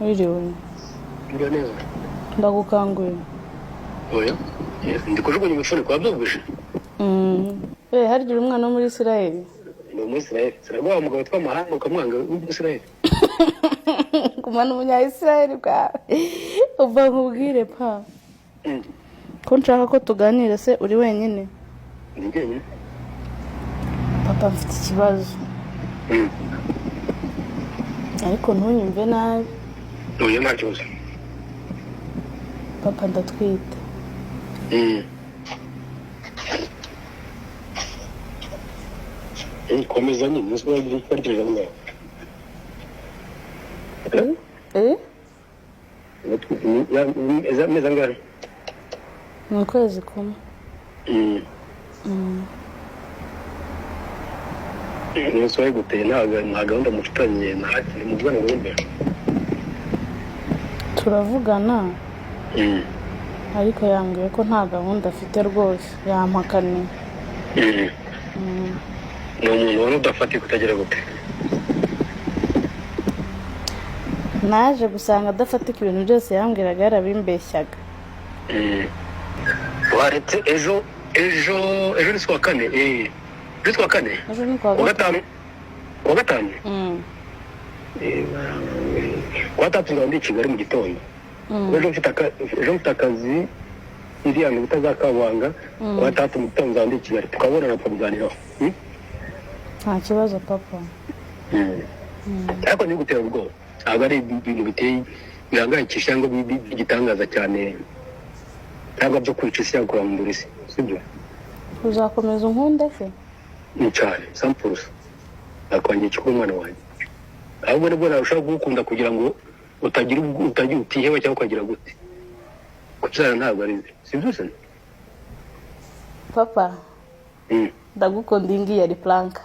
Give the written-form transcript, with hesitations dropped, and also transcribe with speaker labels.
Speaker 1: Wiriwe.
Speaker 2: Ndio neza.
Speaker 1: Ndagukanguye.
Speaker 2: Oya. Ndi kujugunya imifune kwa byoguje.
Speaker 1: Harya umwana wo muri Israel.
Speaker 2: Ni muri Israel. Siragwa umugabo twamahanga ukamwanga muri Israel.
Speaker 1: Kumana umunya Israel bwa. Uva nkubwire pa. Ko nshaka ko tuganira se uri wenyine?
Speaker 2: Ndi wenyine.
Speaker 1: Papa mfite ikibazo. Ariko ntunyumve nabi.
Speaker 2: Oya nta kibazo.
Speaker 1: Papa ndatwite.
Speaker 2: Komeza nyine muzi barikirira ngaho. Meza ngari.
Speaker 1: Mu kwezi kumwe.
Speaker 2: Niyo soye guteye nta gahunda mufitanye ntakiri mu bwana bw'imbe.
Speaker 1: Turavugana. Ariko yambwiye ko nta gahunda afite rwose yampakaniye.
Speaker 2: Ni umuntu wari udafatika utagira gute?
Speaker 1: Naje gusanga adafatika ibintu byose yambwiraga yarabimbeshyaga.
Speaker 2: Waretse ejo ni kwa kane. Ejo kwa kane.
Speaker 1: Ejo ni kwa gatanu.
Speaker 2: Kwa gatanu? Kwa tatu ndi Kigali mu gitondo. Ejo mfite akazi iriya ngo utazakabanga. Kwa tatu mu gitondo ndi Kigali tukabona na tukaganiraho.
Speaker 1: Nta kibazo papa.
Speaker 2: Ariko ni gutera ubwoba. Ntabwo ari ibintu biteye bihangayikisha ngo bigitangaza cyane. Ntabwo byo kwica isi yakura mu burisi, sibyo?
Speaker 1: Uzakomeza unkunde se?
Speaker 2: Ni cyane, samples. Akwangiye cyo umwana wanjye. Ahubwo nibwo narushaho gukunda kugira ngo utagira utiheba cyangwa ukagira gute. Kubyara ntabwo ari sibyo se?
Speaker 1: Papa. Ndagukunda ingi yari plank.